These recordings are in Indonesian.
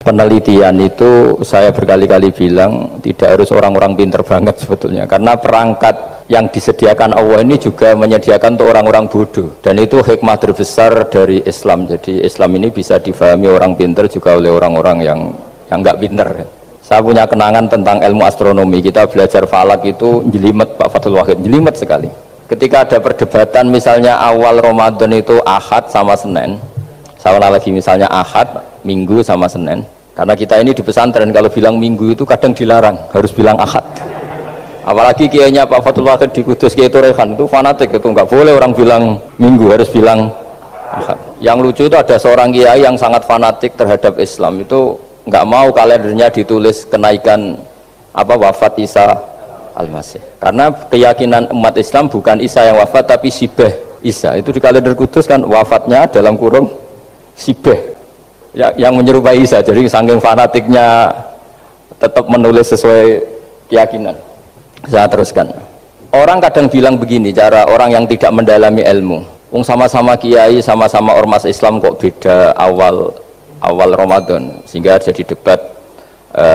penelitian itu saya berkali-kali bilang tidak harus orang-orang pinter banget sebetulnya, karena perangkat yang disediakan Allah ini juga menyediakan untuk orang-orang bodoh, dan itu hikmah terbesar dari Islam. Jadi Islam ini bisa difahami orang pinter juga oleh orang-orang yang nggak pinter. Saya punya kenangan tentang ilmu astronomi, kita belajar falak itu jelimet, Pak Fathul Wahid, jelimet sekali. Ketika ada perdebatan misalnya awal Ramadan itu Ahad sama Senin, saya lagi misalnya Ahad, Minggu sama Senin, karena kita ini di pesantren kalau bilang Minggu itu kadang dilarang, harus bilang Ahad. Apalagi kiainya Pak Fathul Wahid di Kudus, Kiai Turehan itu fanatik, itu nggak boleh orang bilang Minggu, harus bilang Ahad. Yang lucu itu ada seorang kiai yang sangat fanatik terhadap Islam, itu nggak mau kalendernya ditulis kenaikan wafat Isa Al-Masih, karena keyakinan umat Islam bukan Isa yang wafat tapi Sibeh Isa. Itu di kalender Kudus kan wafatnya dalam kurung Sibeh ya, yang menyerupai Isa. Jadi saking fanatiknya tetap menulis sesuai keyakinan. Saya teruskan. Orang kadang bilang begini, cara orang yang tidak mendalami ilmu, sama-sama kiai, sama-sama ormas Islam kok beda awal Ramadan, sehingga jadi debat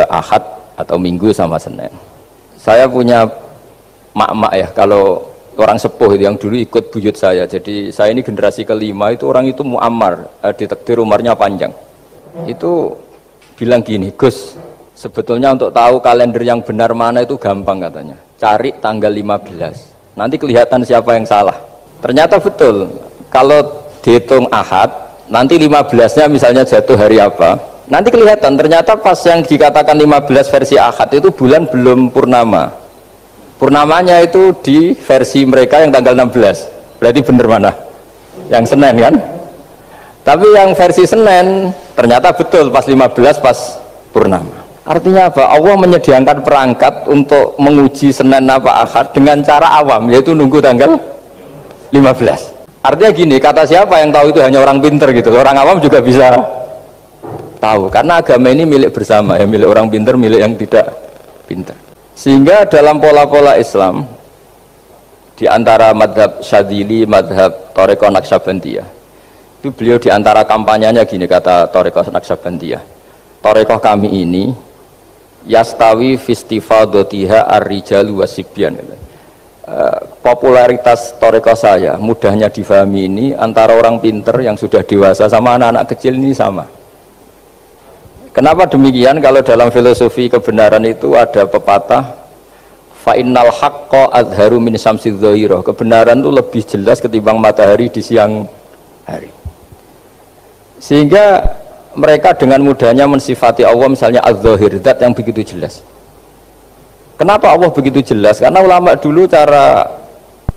Ahad atau Minggu sama Senin. Saya punya mak-mak ya, kalau orang sepuh itu yang dulu ikut buyut saya, jadi saya ini generasi kelima, itu orang itu muammar, ditakdir umurnya panjang. Itu bilang gini, Gus, sebetulnya untuk tahu kalender yang benar mana itu gampang katanya, cari tanggal 15, nanti kelihatan siapa yang salah. Ternyata betul, kalau dihitung Ahad, nanti 15-nya misalnya jatuh hari apa, nanti kelihatan ternyata pas yang dikatakan 15 versi Ahad itu bulan belum purnama. Purnamanya itu di versi mereka yang tanggal 16. Berarti bener mana? Yang Senin kan? Tapi yang versi Senin ternyata betul pas 15 pas purnama. Artinya apa? Allah menyediakan perangkat untuk menguji Senin apa Ahad dengan cara awam, yaitu nunggu tanggal 15. Artinya gini, kata siapa yang tahu itu hanya orang pinter gitu, orang awam juga bisa tahu, karena agama ini milik bersama ya, milik orang pinter, milik yang tidak pinter. Sehingga dalam pola-pola Islam di antara madhab Syadzili, madhab Thariqah Naqsyabandiyah, itu beliau di antara kampanyenya gini, kata Thariqah Naqsyabandiyah, Thariqah kami ini yastawi fistifadatiha ar-rijalu wasibyan. Popularitas Thariqah saya mudahnya difahami ini antara orang pinter yang sudah dewasa sama anak-anak kecil ini sama. Kenapa demikian? Kalau dalam filosofi kebenaran itu ada pepatah fa innal haqqa adharu min syamsi dhahirah, kebenaran itu lebih jelas ketimbang matahari di siang hari. Sehingga mereka dengan mudahnya mensifati Allah misalnya az-zahir, zat yang begitu jelas. Kenapa Allah begitu jelas? Karena ulama dulu cara,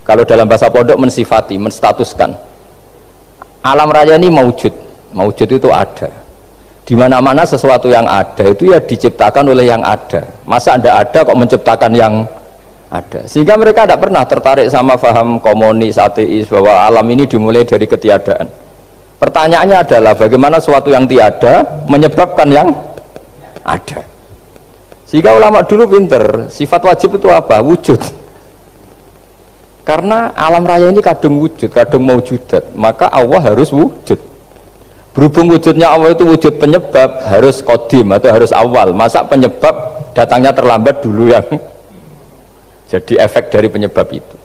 kalau dalam bahasa pondok, mensifati, menstatuskan alam raya ini maujud. Maujud itu ada. Di mana-mana sesuatu yang ada itu ya diciptakan oleh yang ada. Masa Anda ada kok menciptakan yang ada? Sehingga mereka tidak pernah tertarik sama faham komunis, ateis, bahwa alam ini dimulai dari ketiadaan. Pertanyaannya adalah bagaimana sesuatu yang tiada menyebabkan yang ada. Sehingga ulama dulu pinter, sifat wajib itu apa? Wujud. Karena alam raya ini kadung wujud, kadung maujudat, maka Allah harus wujud. Berhubung wujudnya Allah itu wujud penyebab, harus kodim atau harus awal. Masa penyebab datangnya terlambat dulu yang jadi efek dari penyebab itu.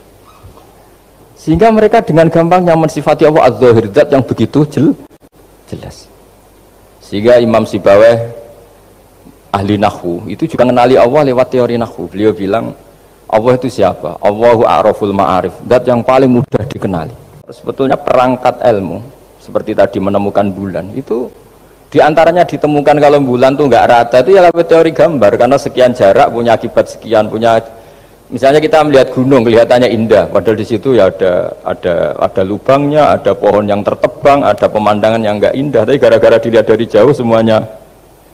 Sehingga mereka dengan gampangnya mensifati Allah az-zahir, zat yang begitu jelas. Sehingga Imam Sibaweh ahli nahwu itu juga mengenali Allah lewat teori nahwu. Beliau bilang Allah itu siapa? Allahu a'raful ma'arif, zat yang paling mudah dikenali. Sebetulnya perangkat ilmu seperti tadi menemukan bulan itu diantaranya ditemukan kalau bulan tuh nggak rata itu ya lewat teori gambar, karena sekian jarak punya akibat sekian, punya misalnya kita melihat gunung kelihatannya indah padahal di situ ya ada lubangnya, ada pohon yang tertebang, ada pemandangan yang nggak indah, tapi gara-gara dilihat dari jauh semuanya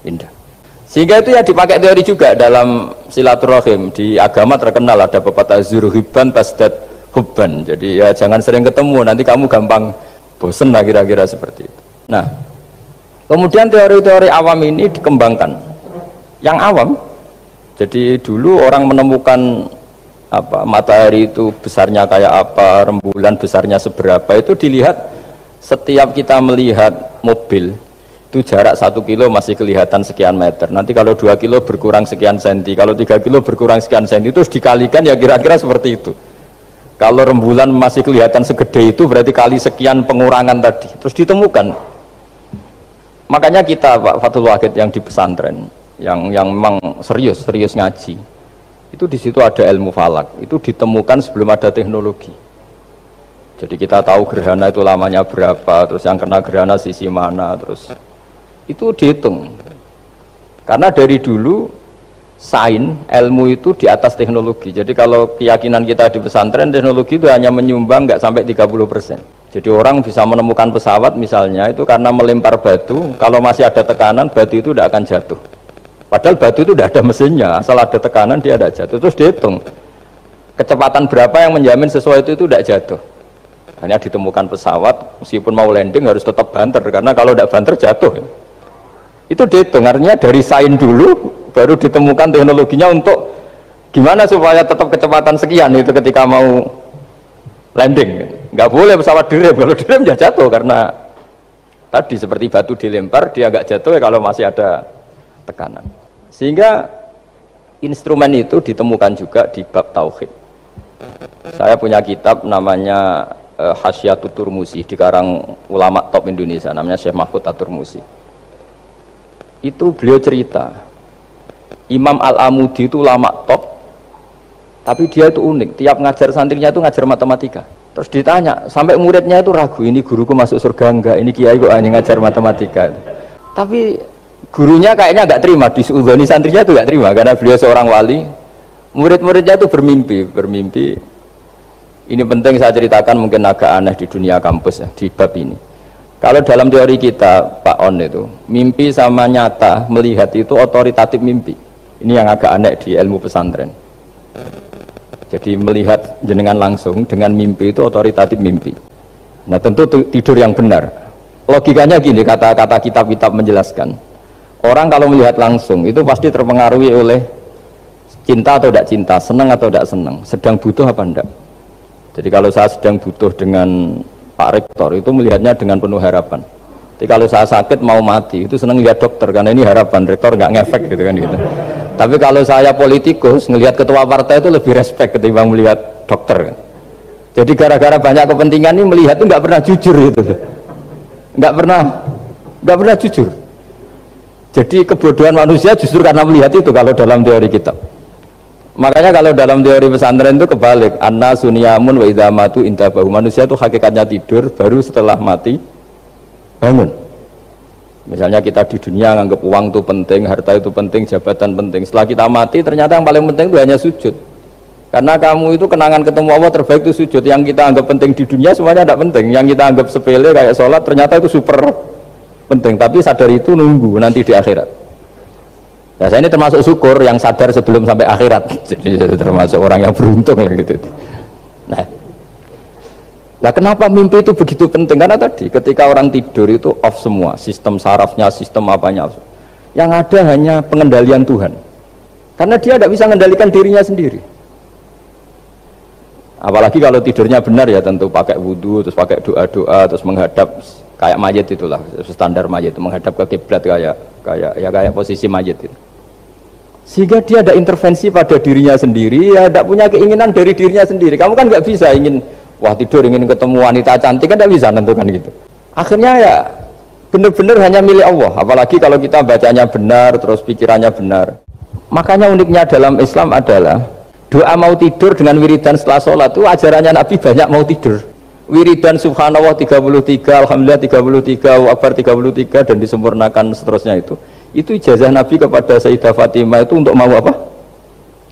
indah. Sehingga itu ya dipakai teori juga dalam silaturahim. Di agama terkenal ada pepatah zuruhibban tasdad hubban, jadi ya jangan sering ketemu nanti kamu gampang bosen lah, kira-kira seperti itu. Nah, kemudian teori-teori awam ini dikembangkan. Yang awam, jadi dulu orang menemukan matahari itu besarnya kayak apa, rembulan besarnya seberapa, itu dilihat setiap kita melihat mobil itu jarak 1 kilo masih kelihatan sekian meter, nanti kalau 2 kilo berkurang sekian senti, kalau 3 kilo berkurang sekian senti, terus dikalikan ya kira-kira seperti itu. Kalau rembulan masih kelihatan segede itu berarti kali sekian pengurangan tadi, terus ditemukan. Makanya kita Pak Fathul Wahid yang di pesantren yang memang serius ngaji, itu di situ ada ilmu falak, itu ditemukan sebelum ada teknologi. Jadi kita tahu gerhana itu lamanya berapa, terus yang kena gerhana sisi mana, terus itu dihitung. Karena dari dulu sains, ilmu itu di atas teknologi. Jadi kalau keyakinan kita di pesantren, teknologi itu hanya menyumbang nggak sampai 30%. Jadi orang bisa menemukan pesawat misalnya itu karena melempar batu, kalau masih ada tekanan batu itu tidak akan jatuh. Padahal batu itu tidak ada mesinnya, asal ada tekanan dia tidak jatuh. Terus dihitung kecepatan berapa yang menjamin sesuai itu tidak jatuh. Hanya ditemukan pesawat, meskipun mau landing harus tetap banter, karena kalau tidak banter jatuh. Itu dihitung, artinya dari sains dulu baru ditemukan teknologinya untuk gimana supaya tetap kecepatan sekian itu ketika mau landing. Nggak boleh pesawat direm, kalau direm ya jatuh, karena tadi seperti batu dilempar dia nggak jatuh ya kalau masih ada tekanan. Sehingga instrumen itu ditemukan juga di bab tauhid. Saya punya kitab namanya Hasyiatut Turmusi, dikarang ulama top Indonesia, namanya Syekh Mahfud At-Turmusi. Itu beliau cerita Imam Al-Amudi itu ulama top, tapi dia itu unik, tiap ngajar santrinya itu ngajar matematika. Terus ditanya, sampai muridnya itu ragu, ini guruku masuk surga enggak, ini kiai kok hanya ngajar matematika. Tapi gurunya kayaknya enggak terima, disuudoni santrinya itu enggak terima, karena beliau seorang wali. Murid-muridnya itu bermimpi. Ini penting saya ceritakan, mungkin agak aneh di dunia kampus ya, di bab ini. Kalau dalam teori kita, Pak On itu, mimpi sama nyata, melihat itu otoritatif mimpi. Ini yang agak aneh di ilmu pesantren. Jadi melihat jenengan langsung dengan mimpi itu otoritatif mimpi. Nah tentu tidur yang benar. Logikanya gini, kata-kata kitab-kitab menjelaskan. Orang kalau melihat langsung itu pasti terpengaruhi oleh cinta atau tidak cinta, senang atau tidak senang, sedang butuh apa enggak. Jadi kalau saya sedang butuh dengan Pak Rektor itu melihatnya dengan penuh harapan. Jadi kalau saya sakit mau mati itu senang lihat dokter karena ini harapan, Rektor nggak ngefek gitu kan gitu. Tapi kalau saya politikus ngelihat ketua partai itu lebih respect ketimbang melihat dokter. Jadi gara-gara banyak kepentingan ini melihat itu nggak pernah jujur itu, nggak pernah jujur. Jadi kebodohan manusia justru karena melihat itu kalau dalam teori kita. Makanya kalau dalam teori pesantren itu kebalik, anna sunyamun wa idza matu intabahu. Manusia itu hakikatnya tidur, baru setelah mati bangun. Misalnya kita di dunia nganggap uang itu penting, harta itu penting, jabatan penting. Setelah kita mati ternyata yang paling penting itu hanya sujud. Karena kamu itu kenangan ketemu Allah terbaik itu sujud. Yang kita anggap penting di dunia semuanya tidak penting. Yang kita anggap sepele kayak sholat ternyata itu super penting. Tapi sadar itu nunggu nanti di akhirat. Nah, saya ini termasuk syukur yang sadar sebelum sampai akhirat. Jadi termasuk orang yang beruntung gitu. Nah, kenapa mimpi itu begitu penting? Karena tadi ketika orang tidur itu off semua, sistem sarafnya, sistem apanya. Yang ada hanya pengendalian Tuhan. Karena dia tidak bisa mengendalikan dirinya sendiri. Apalagi kalau tidurnya benar ya tentu pakai wudhu, terus pakai doa-doa, terus menghadap kayak mayit itulah, standar mayit, menghadap ke kiblat kayak posisi mayit itu. Sehingga dia ada intervensi pada dirinya sendiri, ya tidak punya keinginan dari dirinya sendiri. Kamu kan nggak bisa ingin, wah tidur ingin ketemu wanita cantik kan tidak bisa tentukan gitu. Akhirnya ya benar-benar hanya milik Allah. Apalagi kalau kita bacanya benar, terus pikirannya benar. Makanya uniknya dalam Islam adalah doa mau tidur dengan wiridan setelah sholat itu ajarannya Nabi banyak mau tidur. Wiridan subhanallah 33, alhamdulillah 33, akbar 33 dan disempurnakan seterusnya itu ijazah Nabi kepada Sayyidah Fatimah itu untuk mau apa?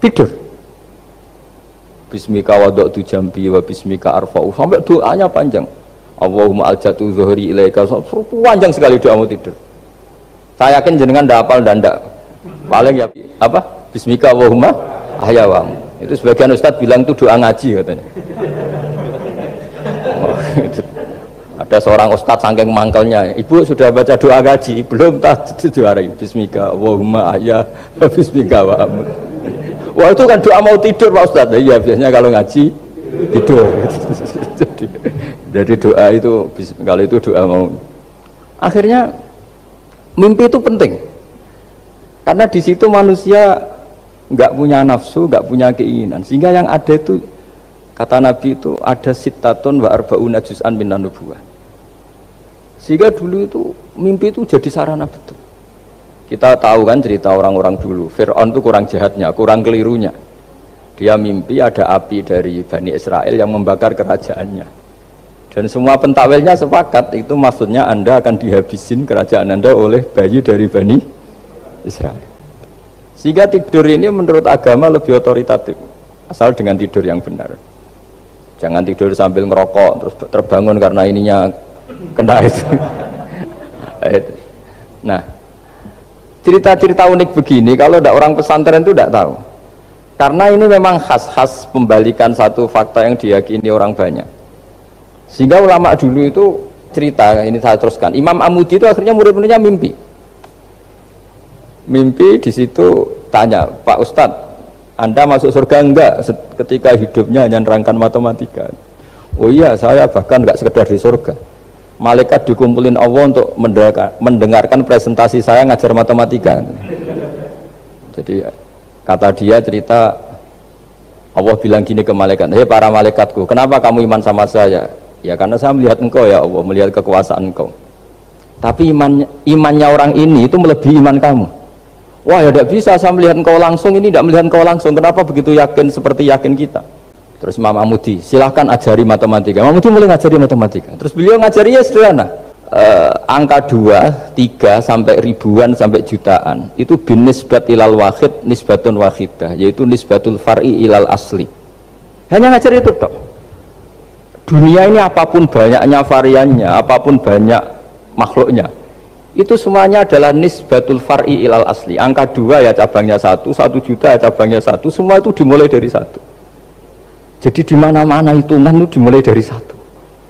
Tidur. Bismika wada'tu jambi wa bismika arfa'u, sampai doanya panjang. Allahumma aljatu zuhri ilaika, panjang sekali doa mau tidur. Saya yakin jenengan tidak hafal dan tidak paling ya apa? Bismika Allahumma ahyawamu. Itu sebagian ustadz bilang itu doa ngaji katanya. Ada seorang ustadz saking mangkelnya, ibu sudah baca doa ngaji belum? Tak juara bismika Allahumma ahya bismika wa amut. Wah itu kan doa mau tidur Pak Ustadz. Iya biasanya kalau ngaji tidur. Jadi doa itu kalau itu doa mau. Akhirnya mimpi itu penting. Karena di situ manusia nggak punya nafsu, nggak punya keinginan. Sehingga yang ada itu, kata Nabi itu ada sittatun wa arba'una juz'an minan nubuwah. Sehingga dulu itu mimpi itu jadi sarana betul. Kita tahu kan cerita orang-orang dulu. Fir'aun itu kurang jahatnya, kurang kelirunya. Dia mimpi ada api dari Bani Israel yang membakar kerajaannya. Dan semua pentakwilnya sepakat, itu maksudnya Anda akan dihabisin kerajaan Anda oleh bayi dari Bani Israel. Sehingga tidur ini menurut agama lebih otoritatif, asal dengan tidur yang benar. Jangan tidur sambil ngerokok, terus terbangun karena ininya kena itu. Nah, cerita-cerita unik begini, kalau tidak orang pesantren itu tidak tahu. Karena ini memang khas pembalikan satu fakta yang diyakini orang banyak. Sehingga ulama dulu itu cerita, ini saya teruskan. Imam Amudi itu akhirnya murid-muridnya mimpi. Mimpi di situ tanya, Pak Ustadz, Anda masuk surga enggak ketika hidupnya hanya nerangkan matematika? Oh iya, saya bahkan enggak sekedar di surga. Malaikat dikumpulin Allah untuk mendengarkan presentasi saya ngajar matematika. Jadi kata dia cerita, Allah bilang gini ke malaikat, hei para malaikatku, kenapa kamu iman sama saya? Ya karena saya melihat engkau ya Allah, melihat kekuasaan engkau. Tapi imannya orang ini itu melebihi iman kamu. Wah ya tidak bisa, saya melihat engkau langsung, ini tidak melihat engkau langsung. Kenapa begitu yakin seperti yakin kita? Terus Imam Amudi, silahkan ajari matematika. Imam Amudi mulai ngajari matematika. Terus beliau ngajarinya sederhana. Angka 2, 3 sampai ribuan sampai jutaan itu bin nisbat ilal wahid nisbatun wahidah, yaitu nisbatul far'i ilal asli. Hanya ngajar itu toh. Dunia ini apapun banyaknya variannya, apapun banyak makhluknya, itu semuanya adalah nisbatul far'i ilal asli. Angka 2 ya cabangnya 1, 1 juta ya cabangnya 1, semua itu dimulai dari 1. Jadi di mana-mana hitungan itu dimulai dari 1.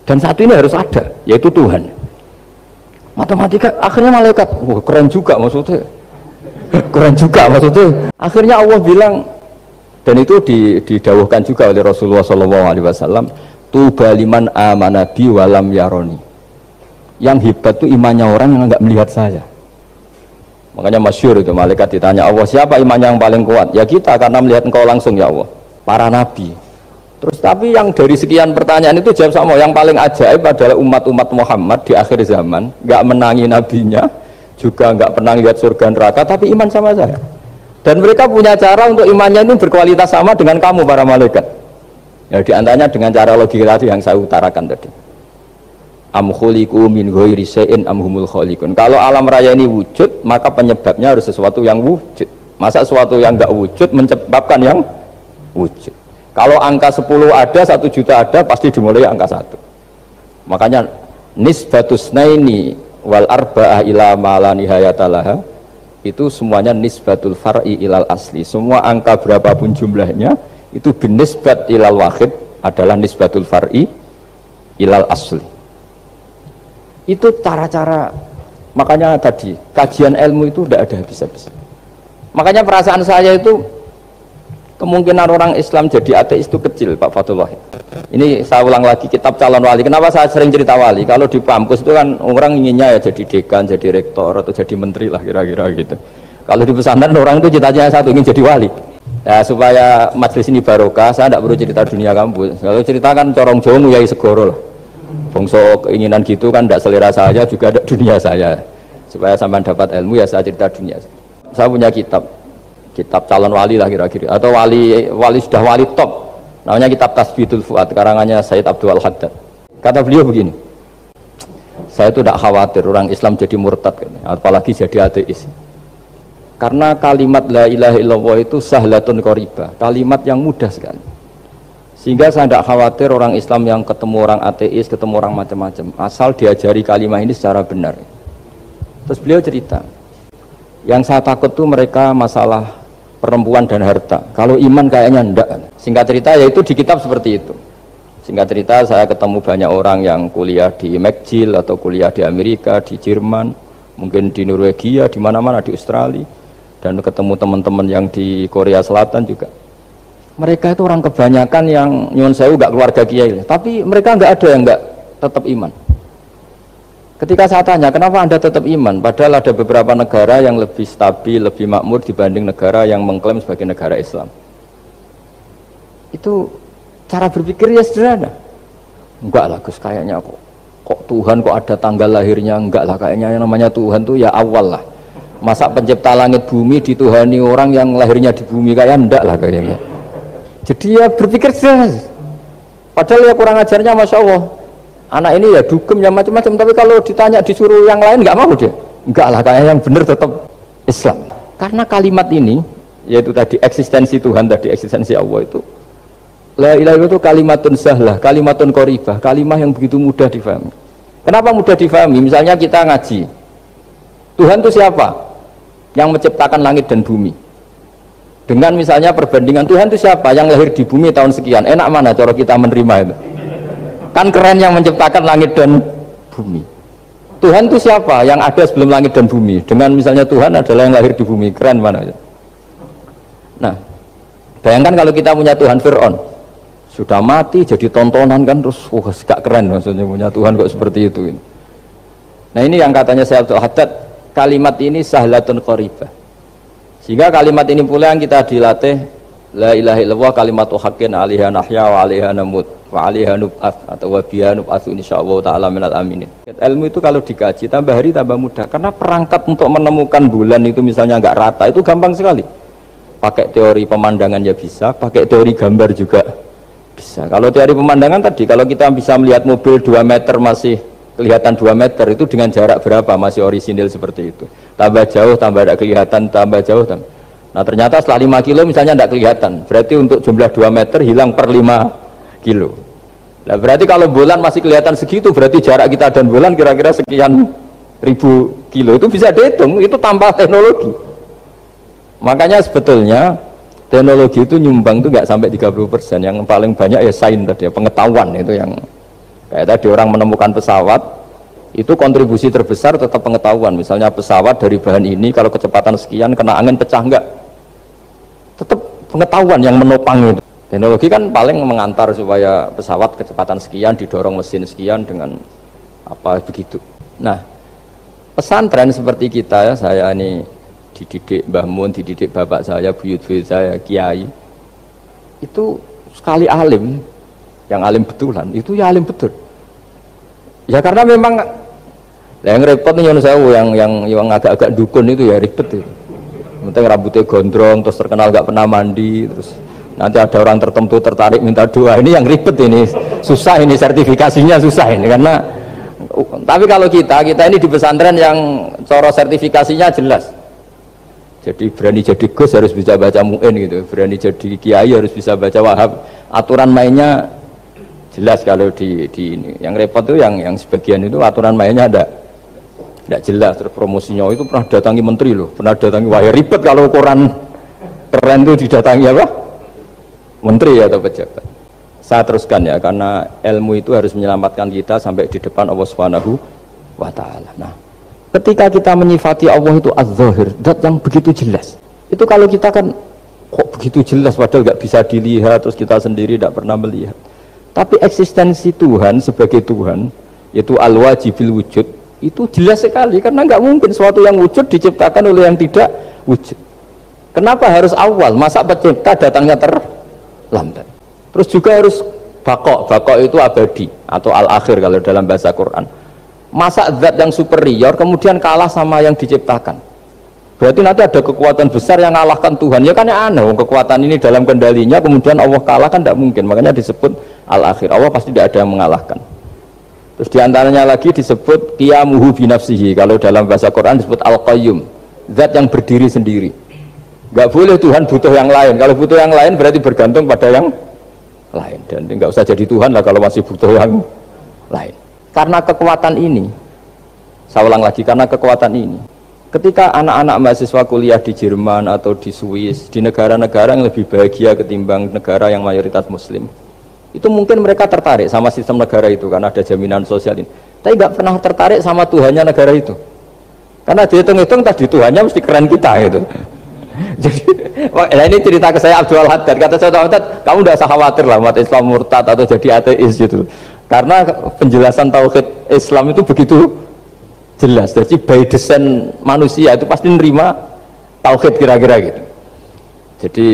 Dan 1 ini harus ada, yaitu Tuhan. Matematika akhirnya malaikat, wah keren juga maksudnya. Keren juga maksudnya. Akhirnya Allah bilang, dan itu didawuhkan juga oleh Rasulullah SAW, tuba liman amana bi walam yaroni. Yang hebat itu imannya orang yang enggak melihat saya. Makanya masyhur itu, malaikat ditanya Allah, siapa imannya yang paling kuat? Ya kita, karena melihat engkau langsung ya Allah. Para nabi. Terus tapi yang dari sekian pertanyaan itu jawab sama, yang paling ajaib adalah umat-umat Muhammad di akhir zaman, nggak menangi nabinya, juga nggak pernah lihat surga neraka, tapi iman sama saya. Dan mereka punya cara untuk imannya ini berkualitas sama dengan kamu para malaikat. Ya diantaranya dengan cara logika tadi yang saya utarakan tadi. Am khuliqu min ghairi syai'in am humul khaliqun. Kalau alam raya ini wujud, maka penyebabnya harus sesuatu yang wujud. Masa sesuatu yang nggak wujud menyebabkan yang wujud? Kalau angka 10 ada, 1 juta ada, pasti dimulai angka 1. Makanya nisbatus naini wal arba'ah ila ma la nihayatalaha, itu semuanya nisbatul far'i ilal asli. Semua angka berapapun jumlahnya itu binisbat ilal wahid adalah nisbatul far'i ilal asli. Itu cara-cara, makanya tadi kajian ilmu itu tidak ada habis-habis. Makanya perasaan saya itu kemungkinan orang Islam jadi ateis itu kecil, Pak Fatullah. Ini saya ulang lagi, kitab calon wali. Kenapa saya sering cerita wali? Kalau di kampus itu kan orang inginnya ya jadi dekan, jadi rektor, atau jadi menteri lah kira-kira gitu. Kalau di pesantren orang itu cita-citanya satu, ingin jadi wali. Ya, supaya majelis ini barokah, saya tidak perlu cerita dunia kampus. Kalau ceritakan corong jongu ya segoro lah. Bongso keinginan gitu kan tidak selera saya, juga ada dunia saya. Supaya sampai dapat ilmu ya saya cerita dunia. Saya punya kitab calon wali lah kira-kira, atau wali sudah wali top, namanya kitab Tasbihul Fuad, karangannya Sayyid Abdul Haddad. Kata beliau begini, saya itu tidak khawatir orang Islam jadi murtad, apalagi jadi ateis, karena kalimat la ilaha illallah itu sahlatun qoribah, kalimat yang mudah sekali, sehingga saya tidak khawatir orang Islam yang ketemu orang ateis, ketemu orang macam-macam, asal diajari kalimat ini secara benar. Terus beliau cerita, yang saya takut tuh mereka masalah perempuan dan harta. Kalau iman kayaknya enggak. Singkat cerita yaitu di kitab seperti itu. Singkat cerita saya ketemu banyak orang yang kuliah di McGill atau kuliah di Amerika, di Jerman, mungkin di Norwegia, di mana-mana, di Australia, dan ketemu teman-teman yang di Korea Selatan juga. Mereka itu orang kebanyakan yang nyuwun sewu enggak keluarga kiai, tapi mereka enggak ada yang enggak tetap iman. Ketika saya tanya, kenapa Anda tetap iman? Padahal ada beberapa negara yang lebih stabil, lebih makmur dibanding negara yang mengklaim sebagai negara Islam. Itu cara berpikir ya sederhana. Enggak lah Gus, kayaknya kok Tuhan kok ada tanggal lahirnya? Enggak lah, kayaknya yang namanya Tuhan tuh ya awal lah. Masa pencipta langit bumi dituhani orang yang lahirnya di bumi, kayak enggak lah kayaknya. Jadi ya berpikir sederhana. Padahal ya kurang ajarnya Masya Allah. Anak ini ya dugem ya macam-macam, tapi kalau ditanya disuruh yang lain nggak mau dia. Enggak lah, kayak yang benar tetap Islam. Karena kalimat ini, yaitu tadi eksistensi Tuhan, tadi eksistensi Allah itu, la ilaha illallah itu kalimatun sahlah, kalimatun qoribah, kalimah yang begitu mudah difahami. Kenapa mudah difahami? Misalnya kita ngaji, Tuhan itu siapa? Yang menciptakan langit dan bumi. Dengan misalnya perbandingan Tuhan itu siapa? Yang lahir di bumi tahun sekian. Enak mana cara kita menerima itu? Kan keren yang menciptakan langit dan bumi. Tuhan itu siapa? Yang ada sebelum langit dan bumi. Dengan misalnya Tuhan adalah yang lahir di bumi. Keren mana? Nah, bayangkan kalau kita punya Tuhan Fir'aun, sudah mati jadi tontonan kan, terus gak keren maksudnya punya Tuhan kok seperti itu. Nah ini yang katanya Syekh Abdul Haddad, kalimat ini sahlatun qoribah. Sehingga kalimat ini pula yang kita dilatih, la ilaha illallah kalimatu haqqin 'alaiha nahya wa 'alaiha namut wa 'alaiha nub'ats atau wa biha nub'atsu insyaallah taala minal aminin. Ilmu itu kalau dikaji tambah hari tambah mudah, karena perangkat untuk menemukan bulan itu misalnya enggak rata itu gampang sekali. Pakai teori pemandangan ya bisa, pakai teori gambar juga bisa. Kalau teori pemandangan tadi, kalau kita bisa melihat mobil 2 meter masih kelihatan 2 meter, itu dengan jarak berapa masih orisinil seperti itu. Tambah jauh tambah tidak kelihatan, tambah jauh tambah. Nah ternyata setelah 5 kilo misalnya tidak kelihatan, berarti untuk jumlah 2 meter hilang per 5 kilo. Nah berarti kalau bulan masih kelihatan segitu, berarti jarak kita dan bulan kira-kira sekian ribu kilo. Itu bisa dihitung, itu tanpa teknologi. Makanya sebetulnya teknologi itu nyumbang itu nggak sampai 30%. Yang paling banyak ya sains tadi, pengetahuan itu yang kayak tadi orang menemukan pesawat, itu kontribusi terbesar tetap pengetahuan. Misalnya pesawat dari bahan ini kalau kecepatan sekian kena angin pecah enggak, tetap pengetahuan yang menopang itu. Teknologi kan paling mengantar supaya pesawat kecepatan sekian didorong mesin sekian dengan apa begitu. Nah pesantren seperti kita ya, saya ini dididik Mbah Mun, dididik bapak saya, buyut-buyut saya, kiai, itu sekali alim, yang alim betulan, itu ya alim betul. Ya karena memang yang repot nih yang agak-agak dukun itu ya ribet itu. Penting rambutnya gondrong, terus terkenal gak pernah mandi, terus nanti ada orang tertentu tertarik minta doa, ini yang ribet ini, susah ini sertifikasinya susah ini karena. Tapi kalau kita ini di pesantren yang coro sertifikasinya jelas. Jadi berani jadi Gus harus bisa baca mu'in gitu, berani jadi kiai harus bisa baca wahab. Aturan mainnya jelas kalau di ini. Yang repot tuh yang sebagian itu aturan mainnya tidak jelas. Terus promosinya itu pernah datangi menteri loh, pernah datangi, wah ya ribet kalau ukuran keren tuh didatangi apa? Menteri atau pejabat. Saya teruskan ya, karena ilmu itu harus menyelamatkan kita sampai di depan Allah Subhanahu wa Ta'ala. Nah, ketika kita menyifati Allah itu az-zahir, zat yang begitu jelas, itu kalau kita kan kok begitu jelas padahal nggak bisa dilihat, terus kita sendiri tidak pernah melihat. Tapi eksistensi Tuhan sebagai Tuhan, yaitu al-wajibil wujud, itu jelas sekali, karena nggak mungkin suatu yang wujud diciptakan oleh yang tidak wujud. Kenapa harus awal? Masa pencipta datangnya terlambat? Terus juga harus bakok itu abadi atau al-akhir kalau dalam bahasa Quran. Masa zat yang superior kemudian kalah sama yang diciptakan? Berarti nanti ada kekuatan besar yang mengalahkan Tuhan. Ya kan ya aneh, kekuatan ini dalam kendalinya kemudian Allah kalah kan tidak mungkin. Makanya disebut al-akhir. Allah pasti tidak ada yang mengalahkan. Terus diantaranya lagi disebut qiyamuhu binafsihi. Kalau dalam bahasa Quran disebut al-qayyum, zat yang berdiri sendiri. Gak boleh Tuhan butuh yang lain. Kalau butuh yang lain berarti bergantung pada yang lain. Dan nggak usah jadi Tuhan lah kalau masih butuh yang lain. Karena kekuatan ini, saya ulang lagi, karena kekuatan ini, ketika anak-anak mahasiswa kuliah di Jerman atau di Swiss, di negara-negara yang lebih bahagia ketimbang negara yang mayoritas Muslim, itu mungkin mereka tertarik sama sistem negara itu karena ada jaminan sosial ini. Tapi nggak pernah tertarik sama Tuhannya negara itu. Karena dihitung-hitung tadi Tuhannya mesti keren kita gitu. Jadi, ini cerita ke saya Abdul Haddad. Kata saya Abdul Haddad, kamu tidak usah khawatir lah umat Islam murtad atau jadi ateis gitu. Karena penjelasan tauhid Islam itu begitu jelas. Jadi by design manusia itu pasti nerima tauhid kira-kira gitu. Jadi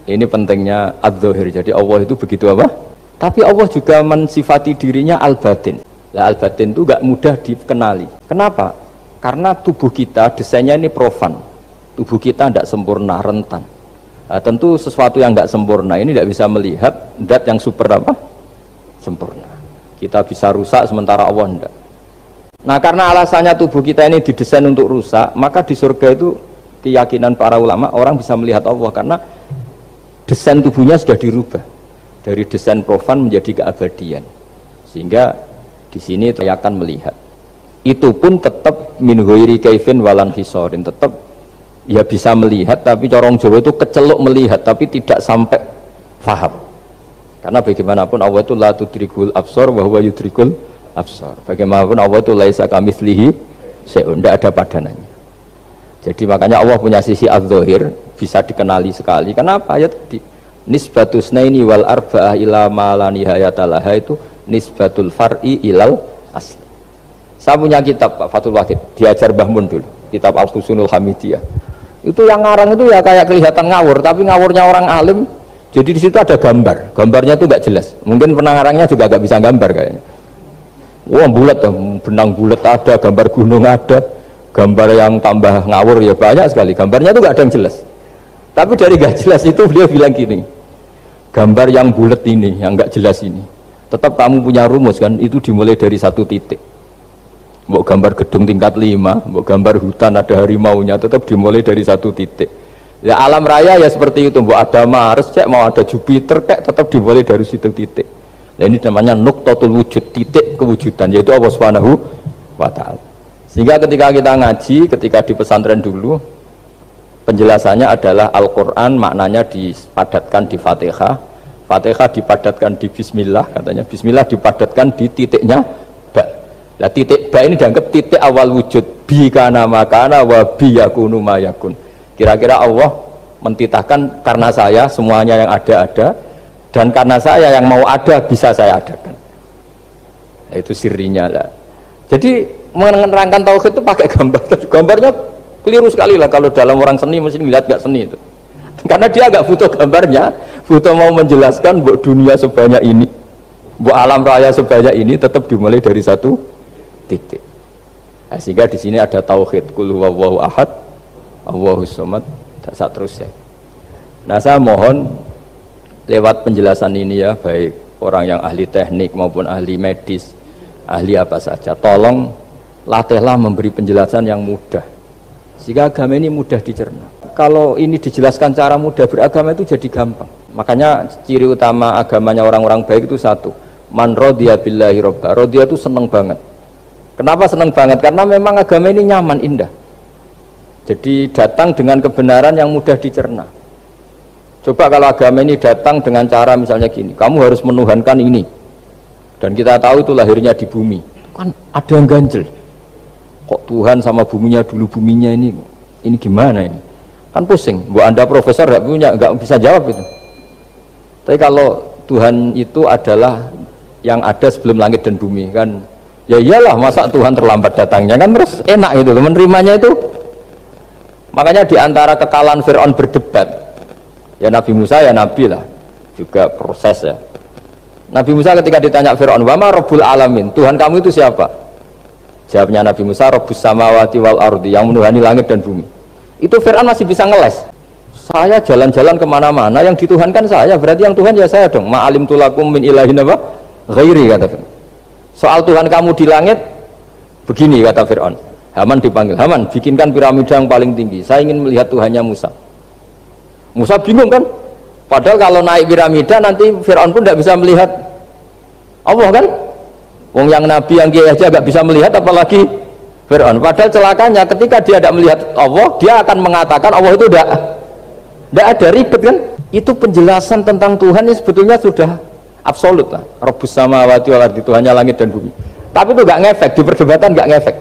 ini pentingnya adz-dzahir. Jadi Allah itu begitu apa? Tapi Allah juga mensifati dirinya al-batin. Nah, al-batin itu gak mudah dikenali. Kenapa? Karena tubuh kita desainnya ini profan. Tubuh kita tidak sempurna, rentan. Nah, tentu sesuatu yang tidak sempurna ini tidak bisa melihat zat yang super apa? Sempurna. Kita bisa rusak sementara Allah tidak. Nah, karena alasannya tubuh kita ini didesain untuk rusak, maka di surga itu keyakinan para ulama orang bisa melihat Allah karena desain tubuhnya sudah dirubah dari desain profan menjadi keabadian. Sehingga di sini saya akan melihat. Itu pun tetap min ghairi kaifin walan hisorin, tetap ya bisa melihat, tapi corong Jawa itu keceluk melihat tapi tidak sampai faham. Karena bagaimanapun Allah itu la tudrikul absar wa huwa yudrikul absar. Bagaimanapun Allah itu laisa kamitslihi syai'un, tidak ada padanannya. Jadi makanya Allah punya sisi adz-dzahir bisa dikenali sekali. Kenapa? Ya tadi nisbatus naini wal arba'ah ila ma la nihayata laha itu nisbatul far'i ilal asli. Saya punya kitab Pak Fathul Wahid, diajar Mbah Mun dulu, kitab Al-Husunul Hamidiyah. Itu yang ngarang itu ya kayak kelihatan ngawur, tapi ngawurnya orang alim. Jadi di situ ada gambar, gambarnya itu nggak jelas. Mungkin pengarangnya juga nggak bisa gambar kayaknya. Wah bulat, benang bulat ada, gambar gunung ada, gambar yang tambah ngawur ya banyak sekali. Gambarnya itu nggak ada yang jelas. Tapi dari nggak jelas itu beliau bilang gini, gambar yang bulat ini, yang nggak jelas ini, tetap kamu punya rumus kan? Itu dimulai dari satu titik. Mau gambar gedung tingkat 5, mau gambar hutan ada harimaunya, tetap dimulai dari satu titik. Ya alam raya ya seperti itu, mau ada Mars, cek mau ada Jupiter, kayak tetap dimulai dari situ titik. Nah ini namanya nuqtatul wujud, titik kewujudan, yaitu Allah Subhanahu wa ta'ala. Sehingga ketika kita ngaji, ketika di pesantren dulu, penjelasannya adalah Al-Quran maknanya dipadatkan di Fatihah, Fatihah dipadatkan di Bismillah, katanya Bismillah dipadatkan di titiknya ba. Nah titik ba ini dianggap titik awal wujud, bi kana makana wa bi yakunu ma yakun. Kira-kira Allah mentitahkan karena saya semuanya yang ada, dan karena saya yang mau ada bisa saya adakan. Nah, itu sirinya lah. Jadi menerangkan tauhid itu pakai gambar. Gambarnya keliru sekali lah kalau dalam orang seni mesti lihat gak seni itu. Karena dia agak butuh gambarnya, butuh mau menjelaskan buat dunia sebanyak ini, buat alam raya sebanyak ini tetap dimulai dari satu titik. Nah, sehingga di sini ada tauhid, qul huwallahu ahad, Allahus samad, dan seterusnya. Nah, saya mohon lewat penjelasan ini ya, baik orang yang ahli teknik maupun ahli medis, ahli apa saja, tolong latihlah memberi penjelasan yang mudah, sehingga agama ini mudah dicerna. Kalau ini dijelaskan cara mudah beragama itu jadi gampang. Makanya ciri utama agamanya orang-orang baik itu satu, man radiya billahi robba. Radiya itu seneng banget. Kenapa seneng banget? Karena memang agama ini nyaman, indah. Jadi datang dengan kebenaran yang mudah dicerna. Coba kalau agama ini datang dengan cara misalnya gini, kamu harus menuhankan ini, dan kita tahu itu lahirnya di bumi, kan ada yang ganjel. Kok Tuhan sama buminya dulu, buminya ini gimana ini? Kan pusing. Buat Anda profesor nggak bisa jawab itu. Tapi kalau Tuhan itu adalah yang ada sebelum langit dan bumi, kan ya iyalah, masa Tuhan terlambat datangnya, kan terus enak itu menerimanya itu. Makanya diantara kekalahan Fir'aun berdebat, ya Nabi Musa ya Nabi lah, juga proses ya. Nabi Musa ketika ditanya Fir'aun, wama Rabbul Alamin, Tuhan kamu itu siapa? Jawabnya Nabi Musa, Rabbus samawati wal ardi, yang menuhani langit dan bumi. Itu Fir'aun masih bisa ngeles. Saya jalan-jalan kemana-mana, yang dituhankan saya, berarti yang Tuhan ya saya dong. Ma'alim tulakum min ilahin apa? Ghairi, kata Fir'aun. Soal Tuhan kamu di langit, begini kata Fir'aun. Haman dipanggil, Haman bikinkan piramida yang paling tinggi, saya ingin melihat Tuhannya Musa. Musa bingung kan, padahal kalau naik piramida nanti Fir'aun pun tidak bisa melihat Allah kan. Wong yang Nabi yang kiai aja gak bisa melihat, apalagi Fir'aun. Padahal celakanya ketika dia tidak melihat Allah, dia akan mengatakan Allah itu tidak ada, ribet kan. Itu penjelasan tentang Tuhan ini sebetulnya sudah absolut lah. Rabbus samawati wal ardi, Tuhannya langit dan bumi. Tapi itu gak ngefek, di perdebatan gak ngefek.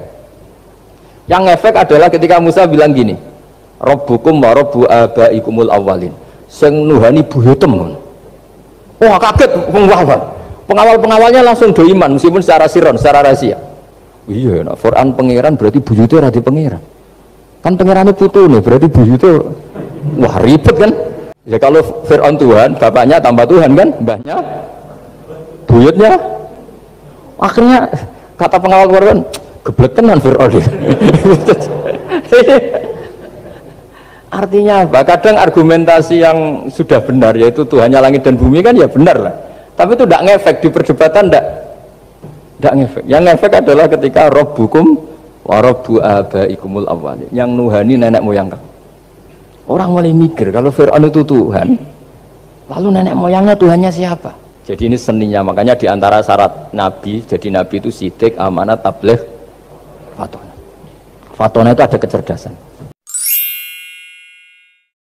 Yang ngefek adalah ketika Musa bilang gini, Rabbukum wa rabbu abaikumul awwalin, sing nuhani buhetem. Wah kaget pengawal-pengawalnya langsung do iman meskipun secara siron, secara rahasia. Iya, nah, Quran pangeran berarti buyutnya radi pangeran. Kan pangerannya putu nih, berarti buyutnya wah ribet kan? Ya kalau Fir'aun Tuhan, bapaknya tambah Tuhan kan, mbahnya, buyutnya. Akhirnya kata pengawal Quran, geblek tenan Fir'aun. Artinya apa? Kadang argumentasi yang sudah benar, yaitu Tuhannya langit dan bumi kan ya benar lah. Tapi itu tidak ngefek di perdebatan, tidak ngefek. Yang ngefek adalah ketika Rabbukum wa Rabbu abaikumul awwalin, yang nuhani nenek moyang kamu. Orang mulai mikir kalau Fir'aun itu Tuhan, lalu nenek moyangnya Tuhannya siapa? Jadi ini seninya, makanya diantara syarat Nabi, jadi Nabi itu sidik, amanat, tabligh, fatona. Fatona itu ada kecerdasan.